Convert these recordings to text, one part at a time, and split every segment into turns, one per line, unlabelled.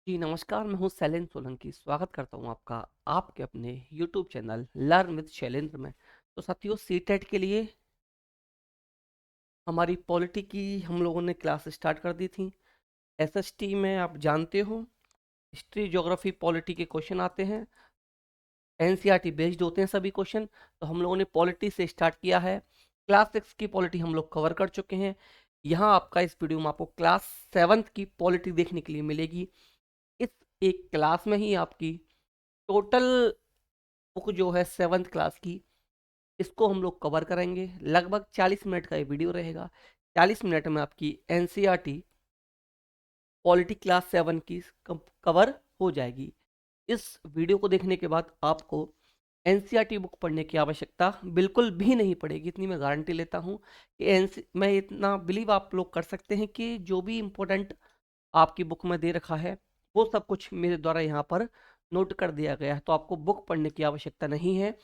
जी नमस्कार, मैं हूँ शैलेंद्र सोलंकी। स्वागत करता हूँ आपका आपके अपने YouTube channel learn with Shailendra में। तो साथियों, सीटेट के लिए हमारी पॉलिटी की हम लोगों ने क्लास स्टार्ट कर दी थी। एसएसटी में आप जानते हो, हिस्ट्री, ज्योग्राफी, पॉलिटी के क्वेश्चन आते हैं। एनसीईआरटी बेस्ड होते हैं सभी क्वेश्चन। तो हम लोगों ने पॉलिटी से स्टार्ट किया है। क्लास 6 की पॉलिटी हम लोग कवर कर चुके हैं। यहाँ आपका इस वीडियो में आपको क्लास 7 की पॉलिटी देखने के लिए मिलेगी। इस एक क्लास में ही आपकी टोटल बुक जो है 7th क्लास की, इसको हम लोग कवर करेंगे। लगभग 40 मिनट का ये वीडियो रहेगा। 40 मिनट में आपकी एनसीईआरटी पॉलिटी क्लास 7 की कवर हो जाएगी। इस वीडियो को देखने के बाद आपको एनसीईआरटी बुक पढ़ने की आवश्यकता बिल्कुल भी नहीं पड़ेगी, इतनी मैं गारंटी लेता हूँ कि मैं इतना बिलीव आप लोग कर सकते हैं कि जो भी इम्पोर्टेंट आपकी बुक में दे रखा है वो सब कुछ मेरे द्वारा यहाँ पर नोट कर दिया गया है। तो आपको बुक पढ़ने की आवश्यकता नहीं है।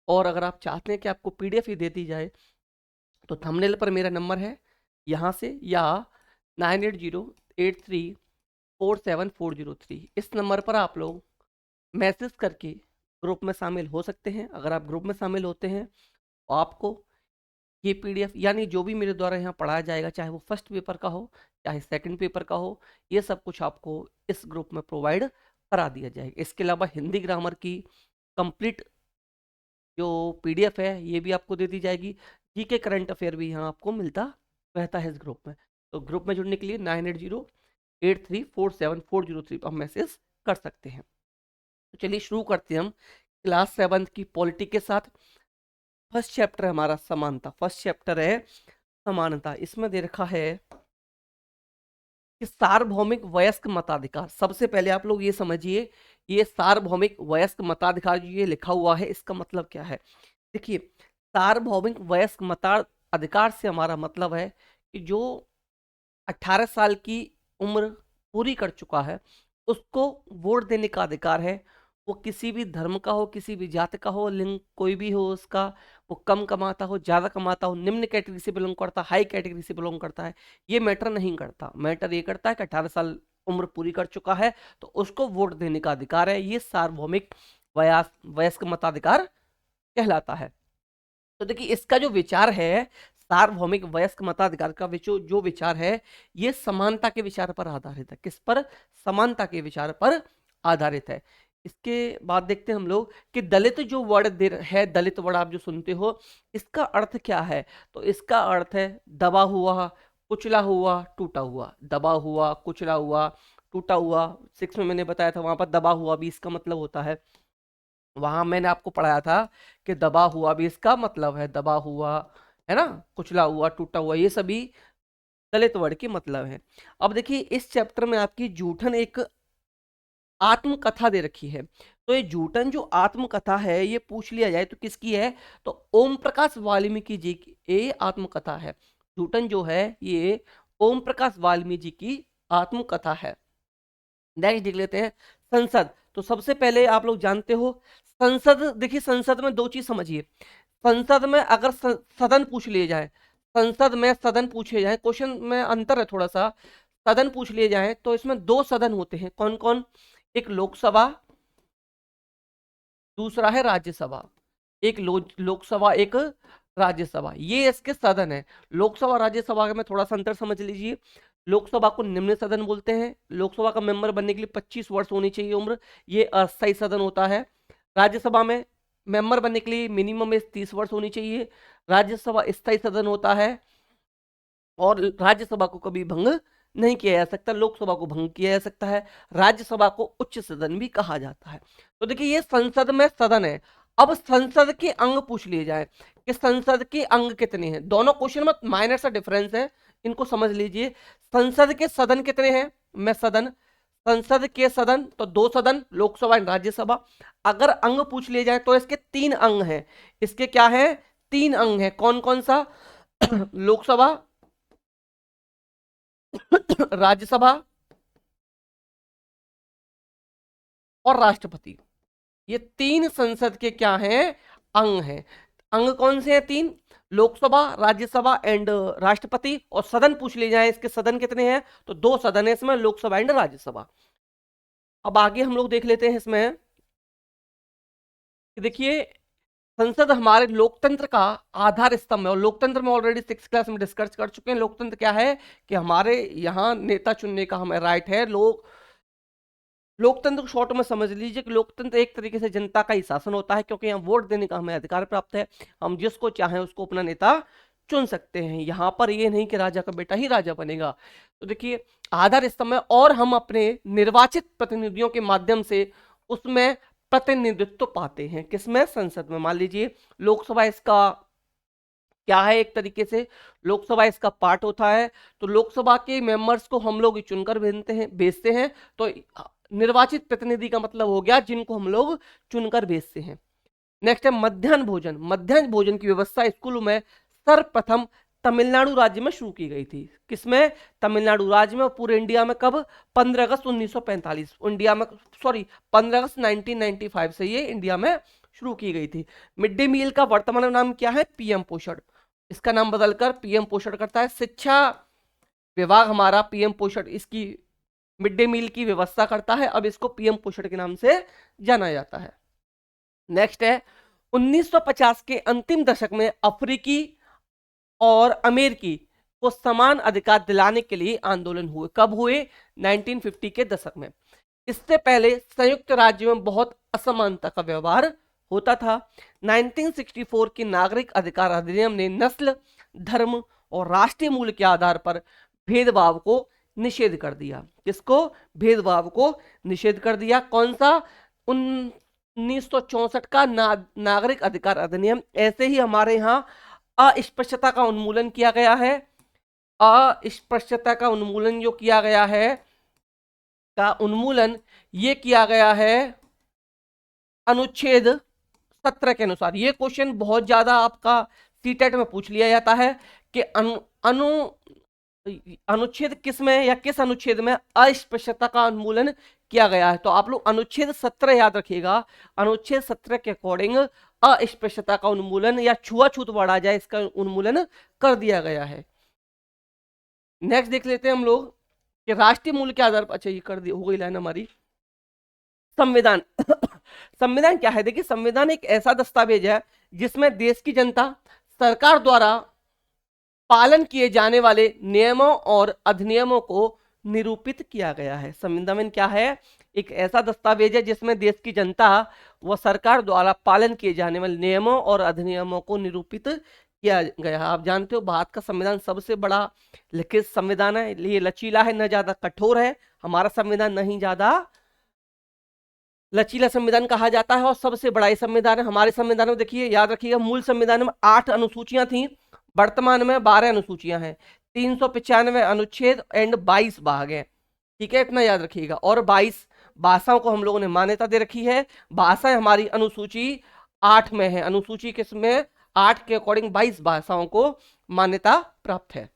और अगर आप चाहते हैं कि आपको पीडीएफ ही दे दी जाए, तो थंबनेल पर मेरा नंबर है, यहाँ से, या 9808347403, इस नंबर पर आप लोग मैसेज करके ग्रुप में शामिल हो सकते हैं। अगर आप ग्रुप में शामिल होते हैं तो आपको ये पीडीएफ यानी जो भी मेरे द्वारा यहाँ पढ़ाया जाएगा, चाहे वो फर्स्ट पेपर का हो चाहे सेकंड पेपर का हो, ये सब कुछ आपको इस ग्रुप में प्रोवाइड करा दिया जाएगा। इसके अलावा हिंदी ग्रामर की कंप्लीट जो पीडीएफ है ये भी आपको दे दी जाएगी। जीके करंट अफेयर भी यहाँ आपको मिलता रहता है इस ग्रुप में। तो ग्रुप में जुड़ने के लिए 9808347403 पर आप मैसेज कर सकते हैं। तो चलिए शुरू करते हैं हम क्लास 7 की पॉलिटी के साथ। फर्स्ट चैप्टर है हमारा समानता। फर्स्ट चैप्टर है समानता। इसमें दे रखा है कि सार्वभौमिक वयस्क मताधिकार। सबसे पहले आप लोग ये समझिए, ये सार्वभौमिक वयस्क मताधिकार जो ये लिखा हुआ है, इसका मतलब क्या है। देखिए, सार्वभौमिक वयस्क मताधिकार से हमारा मतलब है कि जो 18 साल की उम्र पूरी कर चुका है उसको वोट देने का अधिकार है। वो किसी भी धर्म का हो, किसी भी जाति का हो, लिंग कोई भी हो उसका, वो कम कमाता हो, ज्यादा कमाता हो, निम्न कैटेगरी से बिलोंग करता है, हाई कैटेगरी से बिलोंग करता है, ये मैटर नहीं करता। मैटर ये करता है कि 18 साल उम्र पूरी कर चुका है तो उसको वोट देने का अधिकार है। ये सार्वभौमिक वयस्क मताधिकार कहलाता है। तो देखिए, इसका जो विचार है, सार्वभौमिक वयस्क मताधिकार का जो विचार है, ये समानता के विचार पर आधारित है। किस पर? समानता के विचार पर आधारित है। इसके बाद देखते हैं हम लोग कि दलित जो वर्ड है, दलित वर्ड आप जो सुनते हो, इसका अर्थ क्या है। तो इसका अर्थ है दबा हुआ, कुचला हुआ, टूटा हुआ। दबा हुआ, कुचला हुआ, टूटा हुआ। 6 में मैंने बताया था, वहां पर दबा हुआ भी इसका मतलब होता है। वहां मैंने आपको पढ़ाया था कि दबा हुआ भी इसका मतलब है, दबा हुआ है ना, कुचला हुआ, टूटा हुआ, ये सभी दलित वर्ड के मतलब है। अब देखिए, इस चैप्टर में आपकी जूठन एक आत्मकथा दे रखी है। तो ये जूठन जो आत्मकथा है, ये पूछ लिया जाए तो किसकी है, तो ओम प्रकाश वाल्मीकि जी की ये आत्मकथा है। जूठन जो है ये ओम प्रकाश वाल्मीकि जी की आत्मकथा है। नेक्स्ट देख लेते हैं संसद। तो सबसे पहले आप लोग जानते हो संसद। देखिए, संसद में दो चीज समझिए। संसद में अगर सदन पूछ लिए जाए, संसद में सदन पूछे जाए, क्वेश्चन में अंतर है थोड़ा सा। सदन पूछ लिए जाए तो इसमें दो सदन होते हैं। कौन कौन? एक लोकसभा, दूसरा है राज्यसभा। एक लोकसभा, एक राज्यसभा, ये इसके सदन है। लोकसभा राज्यसभा में थोड़ा सा अंतर समझ लीजिए। लोकसभा को निम्न सदन बोलते हैं। लोकसभा का मेंबर बनने के लिए 25 वर्ष होनी चाहिए उम्र, ये अस्थायी सदन होता है। राज्यसभा में मेंबर बनने के लिए मिनिमम 30 वर्ष होनी चाहिए। राज्यसभा स्थायी सदन होता है और राज्यसभा को कभी भंग नहीं किया जा सकता, लोकसभा को भंग किया जा सकता है। राज्यसभा को उच्च सदन भी कहा जाता है। तो देखिए, ये संसद में सदन है। अब संसद के अंग पूछ लिए जाए कि संसद के अंग कितने हैं। दोनों क्वेश्चन में माइनर सा डिफरेंस है, इनको समझ लीजिए। संसद के सदन कितने हैं, मैं सदन, संसद के सदन तो दो सदन, लोकसभा एंड राज्यसभा। अगर अंग पूछ लिए जाए तो इसके 3 अंग हैं। इसके क्या है? 3 अंग हैं। कौन कौन सा? लोकसभा, राज्यसभा और राष्ट्रपति। ये 3 संसद के क्या हैं? अंग हैं। अंग कौन से हैं? 3, लोकसभा, राज्यसभा एंड राष्ट्रपति। और सदन पूछ ले जाए, इसके सदन कितने हैं, तो 2 सदन है इसमें, लोकसभा एंड राज्यसभा। अब आगे हम लोग देख लेते हैं इसमें कि देखिए संसद हमारे लोकतंत्र का आधार स्तंभ है, और लोकतंत्र में ऑलरेडी 6th क्लास में डिस्कस कर चुके हैं। लोकतंत्र क्या है कि हमारे यहाँ नेता चुनने का हमें राइट है। लोकतंत्र को शॉर्ट में समझ लीजिए कि लोकतंत्र एक तरीके से जनता का ही शासन होता है, क्योंकि यहाँ वोट देने का हमें अधिकार प्राप्त है। हम जिसको चाहें उसको अपना नेता चुन सकते हैं। यहाँ पर ये नहीं कि राजा का बेटा ही राजा बनेगा। तो देखिए आधार स्तंभ है, और हम अपने निर्वाचित प्रतिनिधियों के माध्यम से उसमें प्रतिनिधित्व पाते हैं। किसमें? संसद में। मान लीजिए लोकसभा इसका क्या है, एक तरीके से लोकसभा इसका पार्ट होता है। तो लोकसभा के मेंबर्स को हम लोग चुनकर भेजते हैं। तो निर्वाचित प्रतिनिधि का मतलब हो गया जिनको हम लोग चुनकर भेजते हैं। नेक्स्ट है मध्याह्न भोजन। मध्याह्न भोजन की व्यवस्था स्कूलों में सर्वप्रथम तमिलनाडु राज्य में शुरू की गई थी। किसमें? तमिलनाडु राज्य में। पूरे इंडिया में कब? 15 अगस्त 1945 इंडिया में, सॉरी 15 अगस्त 1995 से ये इंडिया में शुरू की गई थी। मिड डे मील का वर्तमान नाम क्या है? पीएम पोषण। इसका नाम बदलकर पीएम पोषण करता है। शिक्षा विभाग हमारा पीएम पोषण इसकी मिड डे मील की व्यवस्था करता है। अब इसको पीएम पोषण के नाम से जाना जाता है। नेक्स्ट है 1950 के अंतिम दशक में अफ्रीकी और अमेरिकी को समान अधिकार दिलाने के लिए आंदोलन हुए। कब हुए? 1950 के दशक में। इससे पहले संयुक्त राज्य में बहुत असमानता का व्यवहार होता था। 1964 की नागरिक अधिकार अधिनियम ने नस्ल, धर्म और राष्ट्रीय मूल्य के आधार पर भेदभाव को निषेध कर दिया। किसको? भेदभाव को निषेध कर दिया। कौन सा? 1964 का नागरिक अधिकार अधिनियम। ऐसे ही हमारे यहाँ अस्पृश्यता का उन्मूलन किया गया है। अस्पृश्यता का उन्मूलन जो किया गया है, ये किया गया है अनुच्छेद 17 के अनुसार। ये क्वेश्चन बहुत ज्यादा आपका सीटेट में पूछ लिया जाता है कि अनुच्छेद किस में या किस अनुच्छेद में अस्पृश्यता का उन्मूलन किया गया है। तो आप लोग अनुच्छेद 17 याद रखिएगा। अनुच्छेद 17 के अकॉर्डिंग अस्पृश्यता का उन्मूलन या छुआछूत बढ़ा जाए, इसका उन्मूलन कर दिया गया है। नेक्स्ट देख लेते हैं हम लोग कि राष्ट्रीय मूल्य के आधार पर, अच्छा ये कर दी हो गई लाइन हमारी। संविधान संविधान क्या है? देखिए संविधान एक ऐसा दस्तावेज है जिसमें देश की जनता सरकार द्वारा पालन किए जाने वाले नियमों और अधिनियमों को निरूपित किया गया है। संविधान क्या है? एक ऐसा दस्तावेज है जिसमें देश की जनता व सरकार द्वारा पालन किए जाने वाले नियमों और अधिनियमों को निरूपित किया गया है। आप जानते हो भारत का संविधान सबसे बड़ा लिखित संविधान है। ये लचीला है, न ज्यादा कठोर है। हमारा संविधान नहीं ज्यादा लचीला संविधान कहा जाता है और सबसे बड़ा ये संविधान है। हमारे संविधान में देखिए याद रखिएगा, मूल संविधान में 8 अनुसूचियां थी, वर्तमान में 12 अनुसूचियां हैं, 395 अनुच्छेद एंड 22 भाग हैं। ठीक है, इतना याद रखिएगा। और 22 भाषाओं को हम लोगों ने मान्यता दे रखी है। भाषाएं हमारी अनुसूची 8 में है। अनुसूची किसमें? 8 के अकॉर्डिंग 22 भाषाओं को मान्यता प्राप्त है।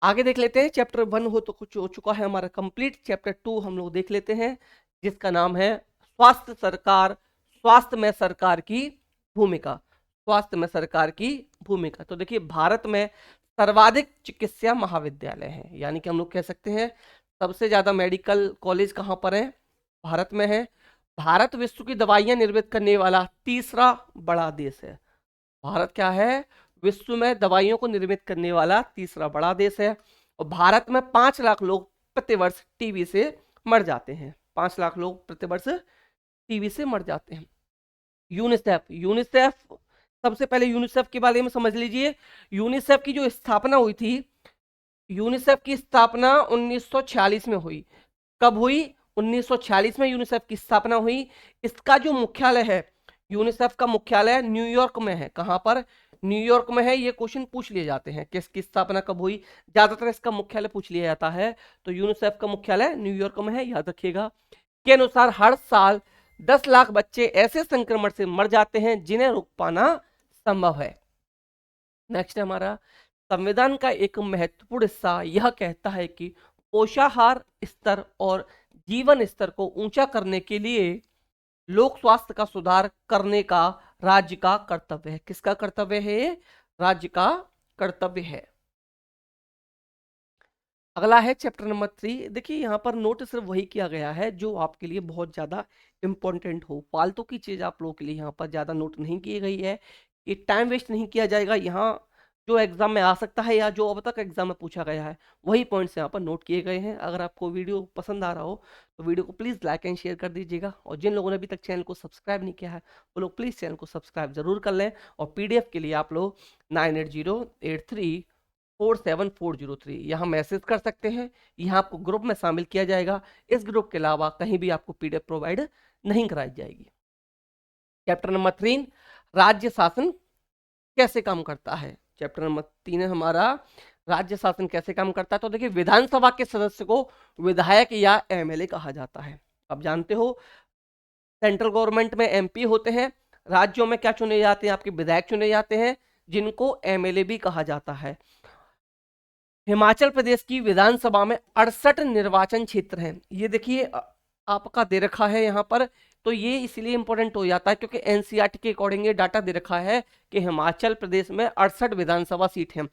आगे देख लेते हैं। चैप्टर 1 हो तो कुछ हो चुका है हमारा कंप्लीट। चैप्टर 2 हम लोग देख लेते हैं जिसका नाम है स्वास्थ्य में सरकार की भूमिका। स्वास्थ्य में सरकार की भूमिका। तो देखिए भारत में सर्वाधिक चिकित्सा महाविद्यालय हैं, यानी कि हम लोग कह सकते हैं सबसे ज्यादा मेडिकल कॉलेज कहाँ पर है? भारत में है। भारत विश्व की दवाइयां निर्मित करने वाला तीसरा बड़ा देश है। भारत क्या है? विश्व में दवाइयों को निर्मित करने वाला तीसरा बड़ा देश है। और भारत में 5 लाख लोग प्रतिवर्ष टीबी से मर जाते हैं। 5 लाख लोग प्रतिवर्ष टीबी से मर जाते हैं। यूनिसेफ सबसे पहले यूनिसेफ के बारे में समझ लीजिए। यूनिसेफ की जो स्थापना हुई थी, यूनिसेफ की स्थापना 1946 में हुई। कब हुई? 1946 में यूनिसेफ की स्थापना हुई। इसका जो मुख्यालय है, यूनिसेफ का मुख्यालय न्यूयॉर्क में है। कहां पर? न्यूयॉर्क में है। ये क्वेश्चन पूछ लिए जाते हैं कि इसकी स्थापना कब हुई, ज्यादातर इसका मुख्यालय पूछ लिया जाता है। तो यूनिसेफ का मुख्यालय न्यूयॉर्क में है, याद रखिएगा। के अनुसार हर साल 10 लाख बच्चे ऐसे संक्रमण से मर जाते हैं जिन्हें रोक पाना संभव है। नेक्स्ट हमारा संविधान का एक महत्वपूर्ण हिस्सा यह कहता है कि पोषाहार स्तर और जीवन स्तर को ऊंचा करने के लिए लोक स्वास्थ्य का सुधार करने का राज्य का कर्तव्य है। किसका कर्तव्य है? राज्य का कर्तव्य है। अगला है चैप्टर नंबर 3। देखिए यहाँ पर नोट सिर्फ वही किया गया है जो आपके लिए बहुत ज़्यादा इंपॉर्टेंट हो। फालतू की चीज़ आप लोगों के लिए यहाँ पर ज़्यादा नोट नहीं की गई है। ये टाइम वेस्ट नहीं किया जाएगा। यहाँ जो एग्जाम में आ सकता है या जो अब तक एग्जाम में पूछा गया है वही पॉइंट्स यहाँ पर नोट किए गए हैं। अगर आपको वीडियो पसंद आ रहा हो तो वीडियो को प्लीज़ लाइक एंड शेयर कर दीजिएगा, और जिन लोगों ने अभी तक चैनल को सब्सक्राइब नहीं किया है वो लोग प्लीज़ चैनल को सब्सक्राइब जरूर कर लें। और PDF के लिए आप लोग 9808347403 यहाँ मैसेज कर सकते हैं। यहाँ आपको ग्रुप में शामिल किया जाएगा। इस ग्रुप के अलावा कहीं भी आपको PDF प्रोवाइड नहीं कराई जाएगी। चैप्टर नंबर 3, राज्य शासन कैसे काम करता है। चैप्टर नंबर 3 है हमारा, राज्य शासन कैसे काम करता है। तो देखिए, विधानसभा के सदस्य को विधायक या MLA कहा जाता है। अब जानते हो सेंट्रल गवर्नमेंट में MP होते हैं, राज्यों में क्या चुने जाते हैं, आपके विधायक चुने जाते हैं, जिनको MLA भी कहा जाता है। हिमाचल प्रदेश की विधानसभा में 68 निर्वाचन क्षेत्र हैं। ये देखिए आपका दे रखा है यहाँ पर, तो ये इसलिए इंपॉर्टेंट हो जाता है क्योंकि NCERT के अकॉर्डिंग ये डाटा दे रखा है कि हिमाचल प्रदेश में 68 विधानसभा सीट हैं।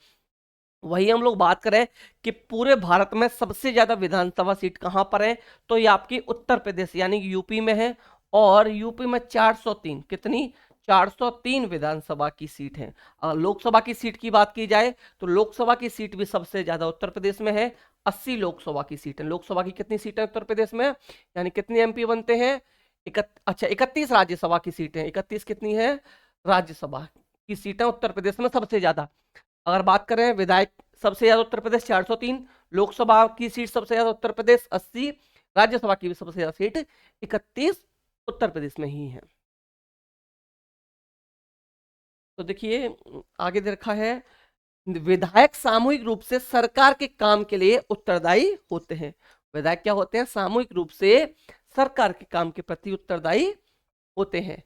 वही हम लोग बात करें कि पूरे भारत में सबसे ज्यादा विधानसभा सीट कहां पर है, तो ये आपकी उत्तर प्रदेश यानी कि यूपी में है। और यूपी में 403, कितनी, 403 विधानसभा की सीट है। अगर लोकसभा की सीट की बात की जाए तो लोकसभा की सीट भी सबसे ज्यादा उत्तर प्रदेश में है। 80 लोकसभा की सीट है। लोकसभा की कितनी सीटें उत्तर प्रदेश में, यानी कितने MP बनते हैं, 31 राज्यसभा की सीटें, 31 कितनी है राज्यसभा की सीटें उत्तर प्रदेश में सबसे ज्यादा। अगर बात करें विधायक सबसे ज्यादा उत्तर प्रदेश 403, लोकसभा की सीट सबसे ज्यादा उत्तर प्रदेश 80, राज्यसभा की भी सबसे ज्यादा सीट 31 उत्तर प्रदेश में ही है। तो देखिए आगे दे रखा है, विधायक सामूहिक रूप से सरकार के काम के लिए उत्तरदायी होते हैं। विधायक क्या होते हैं, सामूहिक रूप से सरकार के काम के प्रति उत्तरदायी होते हैं।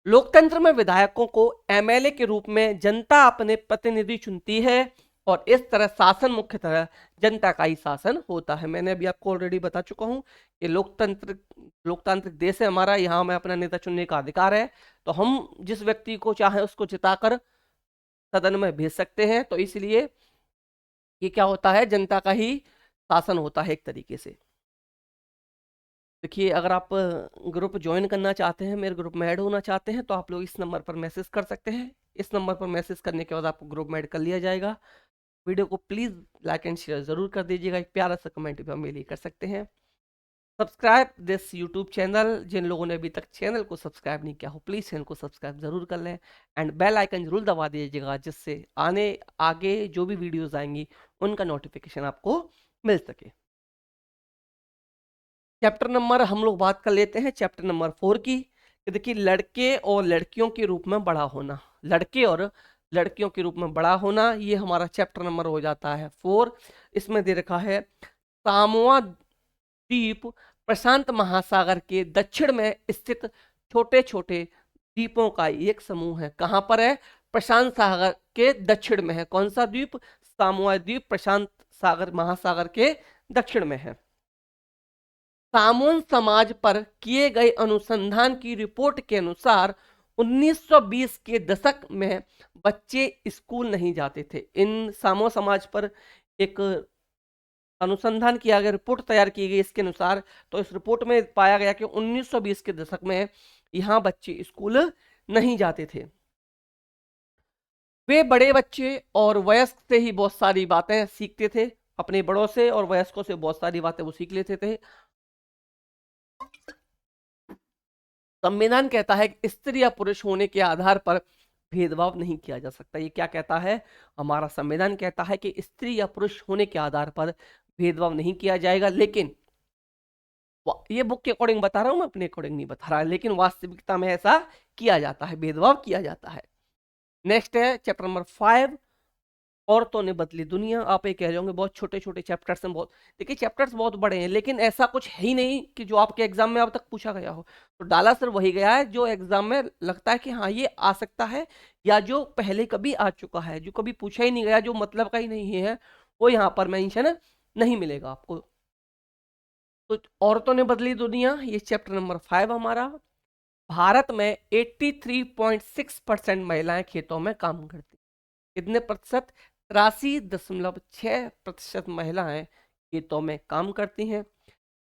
लोकतंत्र में विधायकों को MLA के रूप में जनता अपने प्रतिनिधि चुनती है, और इस तरह शासन मुख्यतः जनता का ही शासन होता है। मैंने अभी आपको ऑलरेडी बता चुका हूं कि लोकतांत्रिक देश है हमारा, यहाँ हमें अपना नेता चुनने का अधिकार है। तो हम जिस व्यक्ति को चाहे उसको जिताकर सदन में भेज सकते हैं। तो इसलिए ये क्या होता है, जनता का ही शासन होता है एक तरीके से। देखिए अगर आप ग्रुप ज्वाइन करना चाहते हैं, मेरे ग्रुप में ऐड होना चाहते हैं, तो आप लोग इस नंबर पर मैसेज कर सकते हैं। इस नंबर पर मैसेज करने के बाद आपको ग्रुप में ऐड कर लिया जाएगा। वीडियो को प्लीज़ लाइक एंड शेयर जरूर कर दीजिएगा। एक प्यारा सा कमेंट भी हम मेरे लिए कर सकते हैं। Subscribe this YouTube channel. जिन लोगों ने अभी तक चैनल को सब्सक्राइब नहीं किया हो प्लीज़ चैनल को सब्सक्राइब जरूर कर लें, एंड बेल आइकन जरूर दबा दीजिएगा, जिससे आगे जो भी वीडियोज़ आएंगी उनका नोटिफिकेशन आपको मिल सके। चैप्टर नंबर हम लोग बात कर लेते हैं चैप्टर नंबर 4 की, कि देखिए लड़के और लड़कियों के रूप में बड़ा होना। लड़के और लड़कियों के रूप में बड़ा होना, ये हमारा चैप्टर नंबर हो जाता है 4। इसमें दे रखा है, सामोआ द्वीप प्रशांत महासागर के दक्षिण में स्थित छोटे छोटे द्वीपों का एक समूह है। कहां पर है, प्रशांत सागर के दक्षिण में है। कौन सा द्वीप, सामोआ द्वीप प्रशांत सागर महासागर के दक्षिण में है। सामून समाज पर किए गए अनुसंधान की रिपोर्ट के अनुसार 1920 के दशक में बच्चे स्कूल नहीं जाते थे। इन सामो समाज पर एक अनुसंधान किया गया, रिपोर्ट तैयार की गई इसके अनुसार। तो इस रिपोर्ट में पाया गया कि 1920 के दशक में यहाँ बच्चे स्कूल नहीं जाते थे। वे बड़े बच्चे और वयस्क से ही बहुत सारी बातें सीखते थे। अपने बड़ों से और वयस्कों से बहुत सारी बातें वो सीख लेते थे। संविधान कहता है कि स्त्री या पुरुष होने के आधार पर भेदभाव नहीं किया जा सकता। ये क्या कहता है, हमारा संविधान कहता है कि स्त्री या पुरुष होने के आधार पर भेदभाव नहीं किया जाएगा। लेकिन ये बुक के अकॉर्डिंग बता रहा हूं मैं, अपने अकॉर्डिंग नहीं बता रहा, लेकिन वास्तविकता में ऐसा किया जाता है, भेदभाव किया जाता है। नेक्स्ट है चैप्टर नंबर 5, औरतों ने बदली दुनिया। आप ये कह रहे होंगे बहुत छोटे छोटे चैप्टर्स हैं, बहुत, देखिए चैप्टर्स बहुत बड़े हैं, लेकिन ऐसा कुछ है ही नहीं कि जो आपके एग्जाम में अब तक पूछा गया हो। तो डाला सिर्फ वही गया है जो एग्जाम में लगता है कि हाँ ये आ सकता है, या जो पहले कभी आ चुका है, जो कभी पूछा ही नहीं गया, जो मतलब का ही नहीं है, वो यहाँ पर मेंशन नहीं मिलेगा आपको। तो औरतों ने बदली दुनिया, ये चैप्टर नंबर 5 हमारा। भारत में 83.6% महिलाएं खेतों में काम करती। कितने प्रतिशत, 83.6% महिलाएं खेतों में काम करती हैं।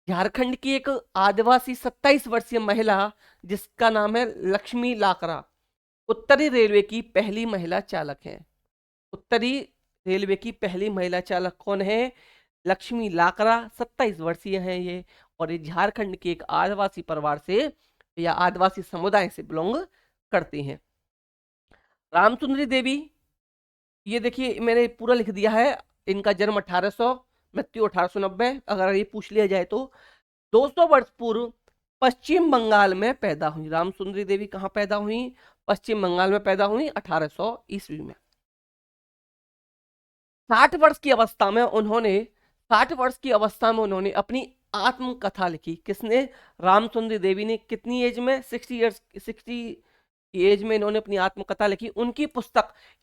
झारखंड की एक आदिवासी 27 वर्षीय महिला जिसका नाम है लक्ष्मी लाकरा उत्तरी रेलवे की पहली महिला चालक है। उत्तरी रेलवे की पहली महिला चालक कौन है? लक्ष्मी लाकरा, 27 वर्षीय हैं ये, और ये झारखंड के एक आदिवासी परिवार से या आदिवासी समुदाय से बिलोंग करती हैं। रामसुंदरी देवी, ये देखिए मैंने पूरा लिख दिया है। इनका जन्म 1800, मृत्यु 1890। अगर ये पूछ लिया जाए तो 200 वर्ष पूर्व पश्चिम बंगाल में पैदा हुई। रामसुंदरी देवी कहाँ पैदा हुई? पश्चिम बंगाल में पैदा हुई 1800 ईस्वी में। 60 वर्ष की अवस्था में उन्होंने 60 वर्ष की अवस्था में उन्होंने अपनी आत्मकथा लिखी। किसने? रामसुंदरी देवी ने। कितनी एज में? 60 की एज में इन्होंने अपनी आत्मकथा लिखी।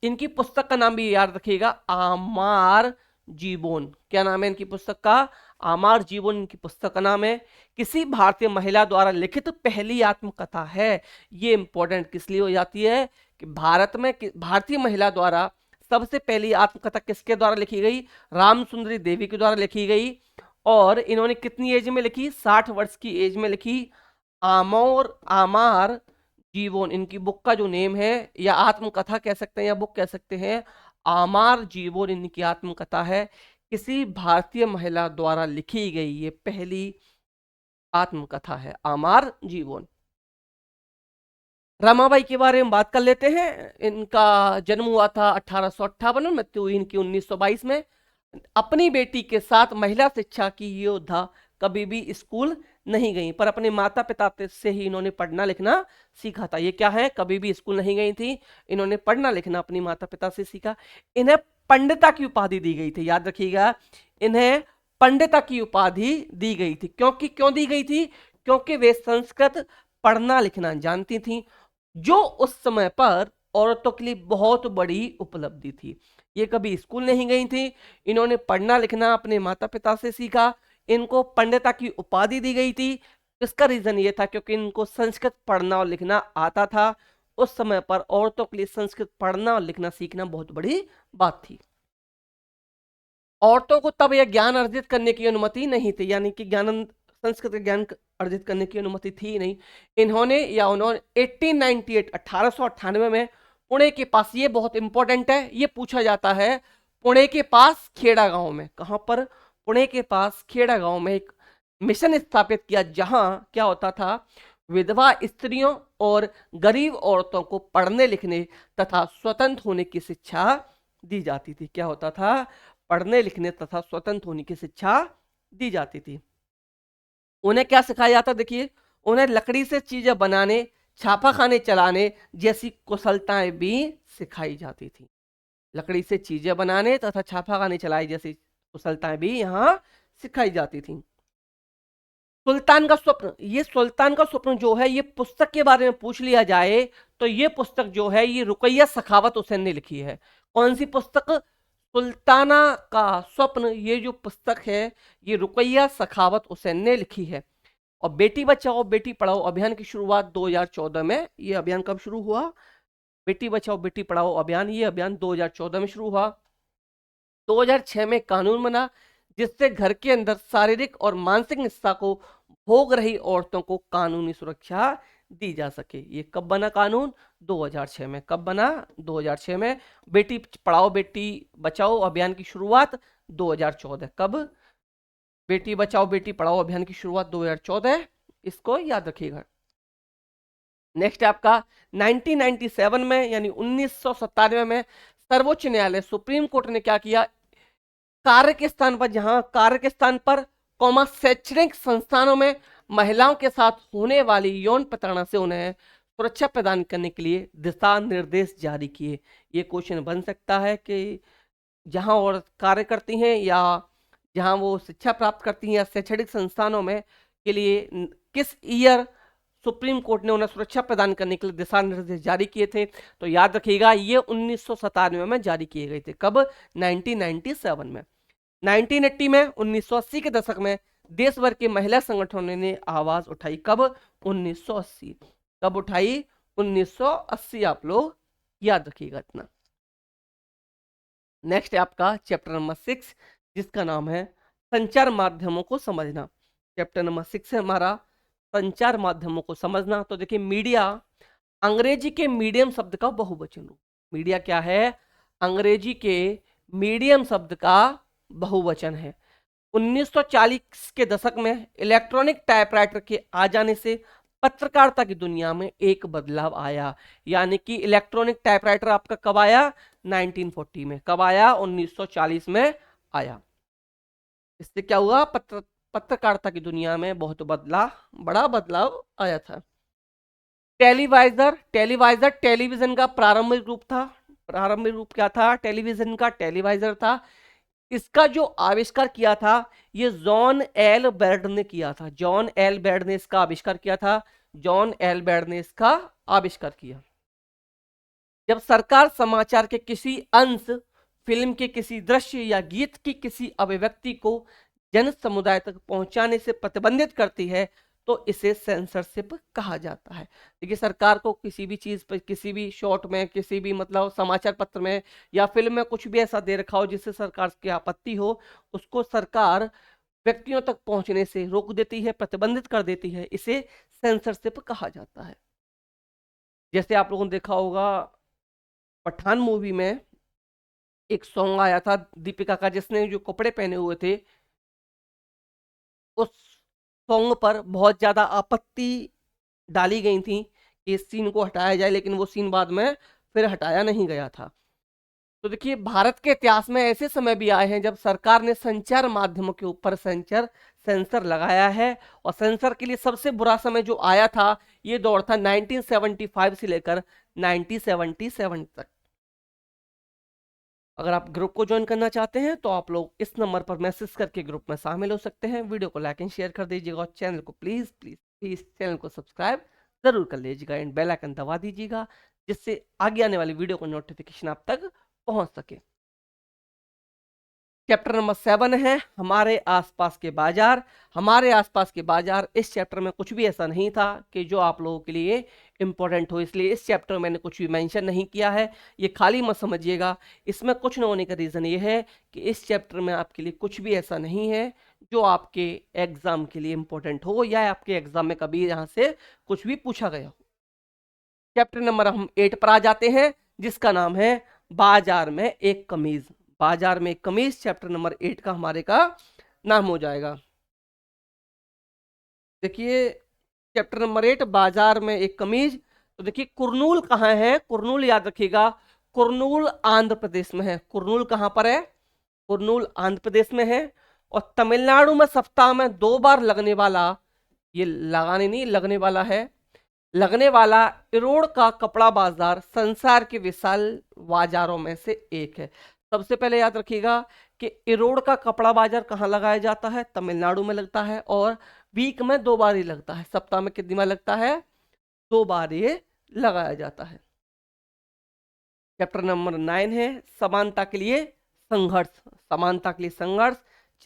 इनकी पुस्तक का नाम भी याद रखिएगा, आमार जीवन। क्या नाम है इनकी पुस्तक का? आमार जीवन इनकी पुस्तक का नाम है। किसी भारतीय महिला द्वारा लिखित पहली आत्मकथा है। ये इंपॉर्टेंट किस लिए हो जाती है कि भारत में भारतीय महिला द्वारा सबसे पहली आत्मकथा किसके द्वारा लिखी गई? रामसुंदरी देवी के द्वारा लिखी गई। और इन्होंने कितनी एज में लिखी? 60 वर्ष की एज में लिखी। आमार जीवन इनकी बुक का जो नेम है, या आत्मकथा कह सकते हैं या बुक कह सकते हैं। आमार जीवन इनकी आत्मकथा है। किसी भारतीय महिला द्वारा लिखी गई ये पहली आत्मकथा है, आमार जीवन। रमाबाई के बारे में बात कर लेते हैं। इनका जन्म हुआ था 1858 में, मृत्यु हुई इनकी 1922 में। अपनी बेटी के साथ महिला शिक्षा की योद्धा, कभी भी स्कूल नहीं गई, पर अपने माता पिता से ही इन्होंने पढ़ना लिखना सीखा था। ये क्या है? कभी भी स्कूल नहीं गई थी, इन्होंने पढ़ना लिखना अपनी माता पिता से सीखा। इन्हें पंडिता की उपाधि दी गई थी, याद रखिएगा, इन्हें पंडिता की उपाधि दी गई थी। क्यों दी गई थी? क्योंकि वे संस्कृत पढ़ना लिखना जानती थी, जो उस समय पर औरतों के लिए बहुत बड़ी उपलब्धि थी। ये कभी स्कूल नहीं गई थी, इन्होंने पढ़ना लिखना अपने माता पिता से सीखा। इनको पंडिता की उपाधि दी गई थी। इसका रीजन ये था क्योंकि इनको संस्कृत पढ़ना और लिखना आता था। उस समय पर औरतों के लिए संस्कृत पढ़ना और लिखना सीखना बहुत बड़ी बात थी। औरतों को तब यह ज्ञान अर्जित करने की अनुमति नहीं थी, यानी कि संस्कृत ज्ञान अर्जित करने की अनुमति थी नहीं। उन्होंने 1898 में पुणे के पास, ये बहुत इंपॉर्टेंट है, ये पूछा जाता है, पुणे के पास खेड़ा गांव में, कहां पर? पुणे के पास खेड़ा गांव में एक मिशन स्थापित किया, जहां क्या होता था, विधवा स्त्रियों और गरीब औरतों को पढ़ने लिखने तथा स्वतंत्र होने की शिक्षा दी जाती थी। क्या होता था? पढ़ने लिखने तथा स्वतंत्र होने की शिक्षा दी जाती थी। उन्हें क्या सिखाया जाता? देखिए, उन्हें लकड़ी से चीजें बनाने, छापा खाने चलाने जैसी कुशलताएं भी सिखाई जाती थी। लकड़ी से चीजें बनाने तथा छापा खाने चलाए जैसी कुशलताएं भी यहाँ सिखाई जाती थी। सुल्तान का स्वप्न, ये सुल्तान का स्वप्न जो है, ये पुस्तक के बारे में पूछ लिया जाए तो ये पुस्तक जो है, ये रुकैया सखावत हुसैन ने लिखी है। कौन सी पुस्तक? सुल्ताना का स्वप्न, ये जो पुस्तक है ये रुकैया सखावत हुसैन ने लिखी है। और बेटी बचाओ बेटी पढ़ाओ अभियान की शुरुआत 2014 में। ये अभियान कब शुरू हुआ? बेटी बचाओ बेटी पढ़ाओ अभियान, ये अभियान 2014 में शुरू हुआ। 2006 में कानून बना जिससे घर के अंदर शारीरिक और मानसिक हिंसा को भोग रही औरतों को कानूनी सुरक्षा दी जा सके। ये कब बना कानून? 2006 में। कब बना? 2006 में। बेटी पढ़ाओ बेटी बचाओ अभियान की शुरुआत 2014। कब? बेटी बचाओ बेटी पढ़ाओ अभियान की शुरुआत 2014, इसको याद रखिएगा। नेक्स्ट आपका 1997 में, यानी 1997 में सर्वोच्च न्यायालय सुप्रीम कोर्ट ने क्या किया? कार्य के स्थान पर, जहां कार्य के स्थान पर शैक्षणिक संस्थानों में महिलाओं के साथ होने वाली यौन प्रताड़ना से उन्हें सुरक्षा प्रदान करने के लिए दिशा निर्देश जारी किए। ये क्वेश्चन बन सकता है कि जहां औरत कार्य करती हैं या जहां वो शिक्षा प्राप्त करती हैं या शैक्षणिक संस्थानों में के लिए किस ईयर सुप्रीम कोर्ट ने उन्हें सुरक्षा प्रदान करने के लिए दिशा निर्देश जारी किए थे? तो याद रखिएगा, ये 1997 में जारी किए गए थे। कब? 1997 में। 1980 में, 1980 के दशक में देश भर के महिला संगठनों ने आवाज उठाई। कब? 1980। कब उठाई? 1980। आप लोग याद रखिएगा इतना। नेक्स्ट है आपका चैप्टर नंबर 6, जिसका नाम है संचार माध्यमों को समझना। चैप्टर नंबर 6 है हमारा संचार माध्यमों को समझना। तो देखिए मीडिया अंग्रेजी के मीडियम शब्द का बहुवचन रूप। मीडिया क्या है? अंग्रेजी के मीडियम शब्द का बहुवचन है। 1940 के दशक में इलेक्ट्रॉनिक टाइपराइटर के आ जाने से पत्रकारिता की दुनिया में एक बदलाव आया। यानी कि इलेक्ट्रॉनिक टाइपराइटर आपका कब आया? 1940 में। कब आया? 1940 में आया। इससे क्या हुआ? पत्रकारिता की दुनिया में बहुत बड़ा बदलाव आया था। टेलीवाइजर टेलीविजन का प्रारंभिक रूप था। प्रारंभिक रूप क्या था टेलीविजन का? टेलीवाइजर था। इसका जो आविष्कार किया था ये जॉन एल बेर्ड ने किया था। जॉन एल बेर्ड ने इसका आविष्कार किया था। जॉन एल बेर्ड ने इसका आविष्कार किया। जब सरकार समाचार के किसी अंश, फिल्म के किसी दृश्य या गीत की किसी अभिव्यक्ति को जन समुदाय तक पहुंचाने से प्रतिबंधित करती है तो इसे सेंसरशिप कहा जाता है। देखिए सरकार को किसी भी चीज पर, किसी भी शॉर्ट में, किसी भी मतलब समाचार पत्र में या फिल्म में कुछ भी ऐसा दे रखा हो जिससे सरकार की आपत्ति हो, उसको सरकार व्यक्तियों तक पहुंचने से रोक देती है, प्रतिबंधित कर देती है। इसे सेंसरशिप कहा जाता है। जैसे आप लोगों ने देखा होगा पठान मूवी में एक सॉन्ग आया था दीपिका का, जिसने जो कपड़े पहने हुए थे उस सॉन्ग पर बहुत ज्यादा आपत्ति डाली गई थी कि इस सीन को हटाया जाए, लेकिन वो सीन बाद में फिर हटाया नहीं गया था। तो देखिए भारत के इतिहास में ऐसे समय भी आए हैं जब सरकार ने संचार माध्यमों के ऊपर सेंसर लगाया है। और सेंसर के लिए सबसे बुरा समय जो आया था ये दौर था 1975 से लेकर 1977 तक। अगर आप ग्रुप को ज्वाइन करना चाहते हैं तो आप लोग इस नंबर पर मैसेज करके ग्रुप में शामिल हो सकते हैं। वीडियो को लाइक एंड शेयर कर दीजिएगा और चैनल को प्लीज प्लीज प्लीज चैनल को सब्सक्राइब जरूर कर लीजिएगा एंड बेल आइकन दबा दीजिएगा, जिससे आगे आने वाली वीडियो को नोटिफिकेशन आप तक पहुंच सके। चैप्टर नंबर 7 है हमारे आसपास के बाजार। हमारे आसपास के बाजार, इस चैप्टर में कुछ भी ऐसा नहीं था कि जो आप लोगों के लिए इंपॉर्टेंट हो, इसलिए इस चैप्टर में मैंने कुछ भी मेंशन नहीं किया है। ये खाली मत समझिएगा। इसमें कुछ न होने का रीजन ये है कि इस चैप्टर में आपके लिए कुछ भी ऐसा नहीं है जो आपके एग्जाम के लिए इंपॉर्टेंट हो या आपके एग्जाम में कभी यहाँ से कुछ भी पूछा गया हो। चैप्टर नंबर हम 8 पर आ जाते हैं, जिसका नाम है बाजार में एक कमीज। बाजार में एक कमीज चैप्टर नंबर 8 का हमारे का नाम हो जाएगा। देखिए चैप्टर नंबर 8 बाजार में एक कमीज। तो देखिए कुरनूल कहाँ है? कुरनूल याद रखिएगा, कुरनूल आंध्र प्रदेश में है। कुरनूल कहाँ पर है? कुरनूल आंध्र प्रदेश में है। और तमिलनाडु में सप्ताह में 2 बार लगने वाला, ये लगाने नहीं लगने वाला है, लगने वाला इरोड़ का कपड़ा बाजार संसार के विशाल बाजारों में से एक है। सबसे पहले याद रखिएगा कि इरोड़ का कपड़ा बाजार कहाँ लगाया जाता है? तमिलनाडु में लगता है। और वीक में 2 बार ही लगता है। सप्ताह में कितनी बार लगता है? 2 बार ये लगाया जाता है। चैप्टर नंबर 9 है समानता के लिए संघर्ष। समानता के लिए संघर्ष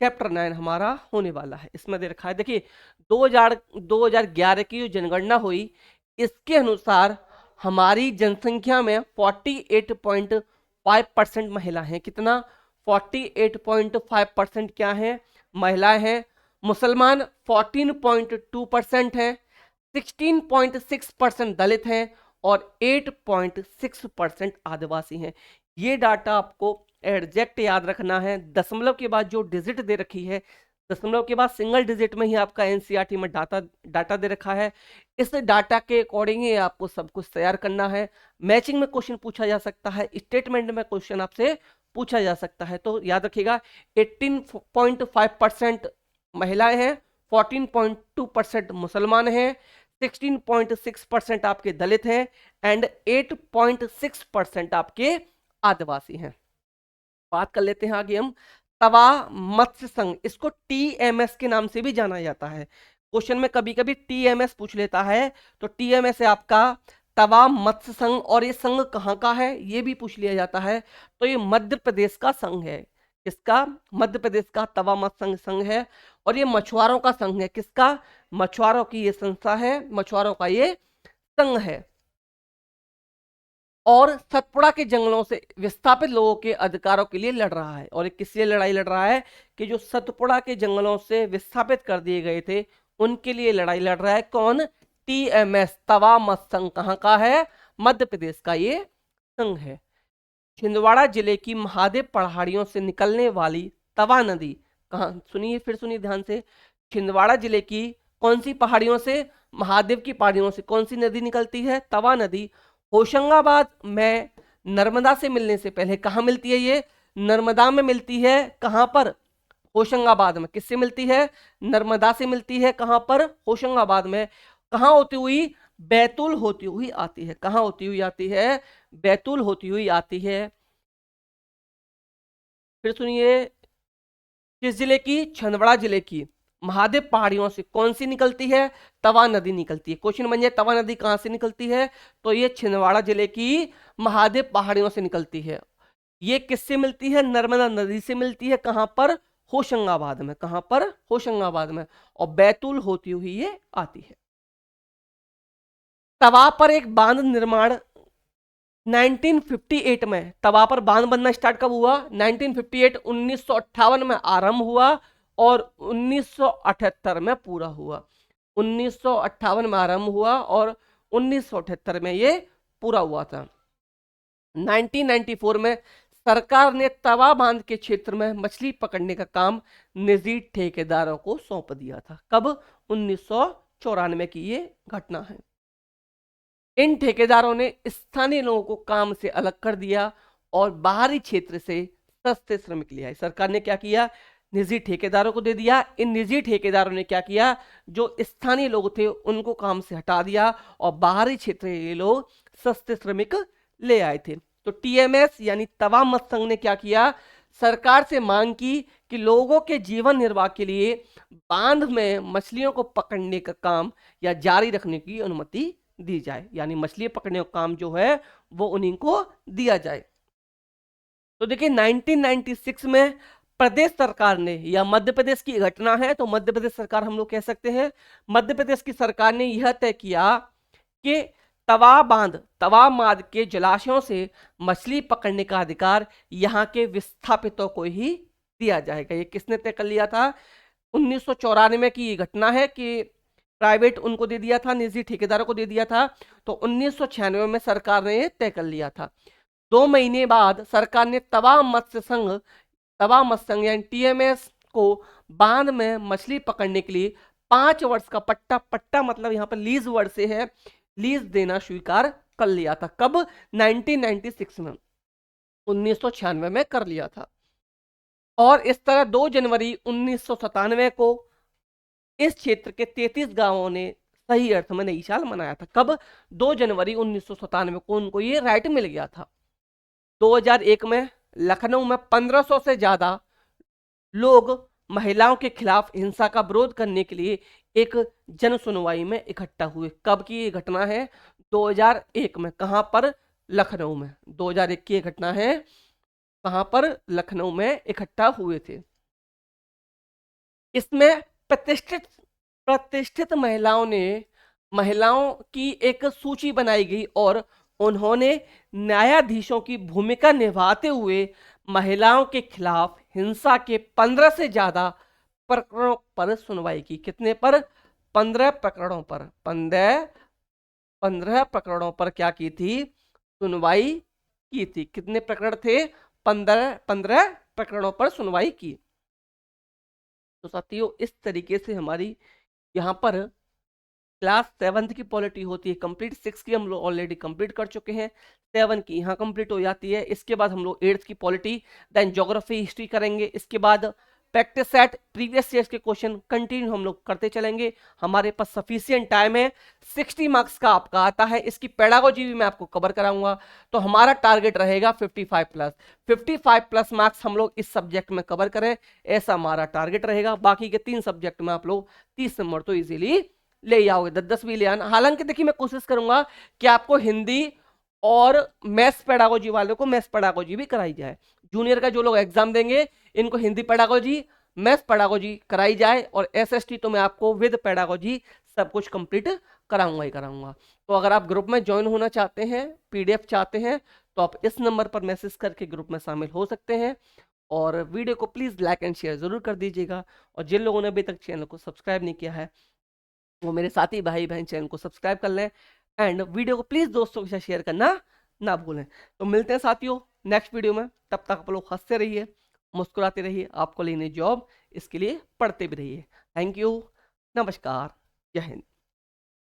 चैप्टर 9 हमारा होने वाला है। इसमें दे रखा है, देखिए 2011 की जो जनगणना हुई इसके अनुसार हमारी जनसंख्या में 48.5% महिला हैं। कितना? 48.5% क्या है? महिलाएं हैं। मुसलमान 14.2% हैं। 16.6% दलित हैं और 8.6% आदिवासी हैं। ये डाटा आपको एग्जैक्ट याद रखना है। दशमलव के बाद जो डिजिट दे रखी है, दशमलव के बाद सिंगल डिजिट में ही आपका एनसीईआरटी में डाटा दे रखा है। इस डाटा के अकॉर्डिंग ही आपको सब कुछ तैयार करना है। मैचिंग में क्वेश्चन पूछा जा सकता है, स्टेटमेंट में क्वेश्चन आपसे पूछा जा सकता है। तो याद रखिएगा 18.5% महिलाएं हैं, 14.2% मुसलमान हैं, 16.6% आपके दलित हैं एंड 8.6% आपके आदिवासी हैं। बात कर लेते हैं आगे हम तवा मत्स्य संघ। इसको टीएमएस के नाम से भी जाना जाता है। क्वेश्चन में कभी कभी टीएमएस पूछ लेता है, तो टीएमएस है आपका तवा मत्स्य संघ। और ये संघ कहाँ का है ये भी पूछ लिया जाता है। तो ये मध्य प्रदेश का संघ है। किसका? मध्य प्रदेश का तवा मत्स्य संघ है। और ये मछुआरों का संघ है। किसका? मछुआरों की ये संस्था है, मछुआरों का ये संघ है। और सतपुड़ा के जंगलों से विस्थापित लोगों के अधिकारों के लिए लड़ रहा है। और किस लिए लड़ाई लड़ रहा है कि जो सतपुड़ा के जंगलों से विस्थापित कर दिए गए थे उनके लिए लड़ाई लड़ रहा है। कौन? टीएमएस, तवा मत संघ। कहां का है? मध्य प्रदेश का ये संघ है। छिंदवाड़ा जिले की महादेव पहाड़ियों से निकलने वाली तवा नदी कहां? सुनिए, फिर सुनिए ध्यान से। छिंदवाड़ा जिले की कौन सी पहाड़ियों से? महादेव की पहाड़ियों से कौन सी नदी निकलती है? तवा नदी। होशंगाबाद में नर्मदा से मिलने से पहले कहां मिलती है ये? नर्मदा में मिलती है। कहां पर? होशंगाबाद में। किससे मिलती है? नर्मदा से मिलती है। कहां पर? होशंगाबाद में। कहां होती हुई? बैतूल होती हुई आती है। कहां होती हुई आती है? बैतूल होती हुई आती है। फिर सुनिए, किस जिले की? छिंदवाड़ा जिले की महादेव पहाड़ियों से कौन सी निकलती है? तवा नदी निकलती है। क्वेश्चन बन जाए तवा नदी कहां से निकलती है, तो ये छिंदवाड़ा जिले की महादेव पहाड़ियों से निकलती है। ये किससे मिलती है? नर्मदा नदी से मिलती है। कहां पर? होशंगाबाद में। कहां पर? होशंगाबाद में। और बैतूल होती हुई ये आती है। तवा पर एक बांध निर्माण 1958 में, तवा पर बांध बनना स्टार्ट कब हुआ? 1958, 1958 में आरंभ हुआ और 1978 में पूरा हुआ। 1958 में आरंभ हुआ और 1978 में ये पूरा हुआ था। 1994 में सरकार ने तवा बांध के क्षेत्र में मछली पकड़ने का काम निजी ठेकेदारों को सौंप दिया था। कब? 1994 की ये घटना है। इन ठेकेदारों ने स्थानीय लोगों को काम से अलग कर दिया और बाहरी क्षेत्र से सस्ते श्रमिक ले आए। सरकार ने क्या किया? निजी ठेकेदारों को दे दिया। इन निजी ठेकेदारों ने क्या किया? जो स्थानीय लोग थे उनको काम से हटा दिया और बाहरी क्षेत्र के लोग सस्ते श्रमिक ले आए थे। तो टीएमएस यानी तवा मत संघ ने क्या किया? सरकार से मांग की कि लोगों के जीवन निर्वाह के लिए बांध में मछलियों को पकड़ने का काम या जारी रखने की अनुमति दी जाए, यानी मछली पकड़ने का काम जो है वो उन्हीं को दिया जाए। तो देखिए 1996 में प्रदेश सरकार ने, या मध्य प्रदेश की घटना है तो मध्य प्रदेश सरकार हम लोग कह सकते हैं, मध्य प्रदेश की सरकार ने यह तय किया कि तवा बांध के जलाशयों से मछली पकड़ने का अधिकार यहाँ के विस्थापितों को ही दिया जाएगा। ये किसने तय कर लिया था? 1994 की ये घटना है कि प्राइवेट उनको दे दिया था, निजी ठेकेदारों को दे दिया था। तो 1996 में सरकार ने ये तय कर लिया था। 2 महीने बाद सरकार ने तवा मत्स्य संघ यानी टीएमएस को बांध में मछली पकड़ने के लिए 5 वर्ष का पट्टा मतलब यहाँ पर लीज वर्ड से है, लीज देना स्वीकार कर लिया था। कब? 1996 में, 1996 में कर लिया था। और इस तरह 2 जनवरी 1997 को इस क्षेत्र के 33 गांवों ने सही अर्थ में नई साल मनाया था। कब? 2 जनवरी 1997 को उनको ये राइट मिल गया था। 2001 में लखनऊ में 1500 से ज्यादा लोग महिलाओं के खिलाफ हिंसा का विरोध करने के लिए एक जन सुनवाई में इकट्ठा हुए। कब की ये घटना है? 2001 में। कहां पर? लखनऊ में। 2001 की घटना है। कहां पर? लखनऊ में इकट्ठा हुए थे। इसमें प्रतिष्ठित महिलाओं की एक सूची बनाई गई और उन्होंने न्यायाधीशों की भूमिका निभाते हुए महिलाओं के खिलाफ हिंसा के 15 से ज्यादा प्रकरणों पर सुनवाई की। कितने पर? 15 प्रकरणों पर। 15 प्रकरणों पर क्या की थी? सुनवाई की थी। कितने प्रकरण थे? 15 प्रकरणों पर सुनवाई की। तो साथियों इस तरीके से हमारी यहाँ पर क्लास 7 की पॉलिटी होती है कंप्लीट। 6 की हम लोग ऑलरेडी कंप्लीट कर चुके हैं, 7 की यहाँ कंप्लीट हो जाती है। इसके बाद हम लोग 8th की पॉलिटी, देन ज्योग्राफी, हिस्ट्री करेंगे। इसके बाद प्रैक्टिस सेट, प्रीवियस ईयर्स के क्वेश्चन कंटिन्यू हम लोग करते चलेंगे। हमारे पास सफिशिएंट टाइम है। 60 मार्क्स का आपका आता है। इसकी पेडागोजी भी मैं आपको कवर कराऊंगा। तो हमारा टारगेट रहेगा 55 प्लस मार्क्स हम लोग इस सब्जेक्ट में कवर करें, ऐसा हमारा टारगेट रहेगा। बाकी के 3 सब्जेक्ट में आप लोग 30 नंबर तो इजीली ले आओगे, 10-10 भी ले आना। हालांकि देखिए मैं कोशिश करूंगा कि आपको हिंदी और मैथ्स पेडागोजी वालों को मैथ्स पेडागोजी भी कराई जाए। जूनियर का जो लोग एग्जाम देंगे इनको हिंदी पेडागोजी, मैथ्स पेडागोजी कराई जाए। और एसएसटी तो मैं आपको विद पेडागोजी सब कुछ कंप्लीट कराऊंगा ही कराऊंगा। तो अगर आप ग्रुप में ज्वाइन होना चाहते हैं, पीडीएफ चाहते हैं, तो आप इस नंबर पर मैसेज करके ग्रुप में शामिल हो सकते हैं। और वीडियो को प्लीज़ लाइक एंड शेयर ज़रूर कर दीजिएगा। और जिन लोगों ने अभी तक चैनल को सब्सक्राइब नहीं किया है, वो मेरे साथी भाई बहन चैनल को सब्सक्राइब कर लें। एंड वीडियो को प्लीज़ दोस्तों के साथ शेयर करना ना भूलें। तो मिलते हैं साथियों नेक्स्ट वीडियो में। तब तक आप लोग हंसते रहिए, मुस्कुराते रहिए, आपको लेनी जॉब, इसके लिए पढ़ते भी रहिए। थैंक यू, नमस्कार, जय हिंद।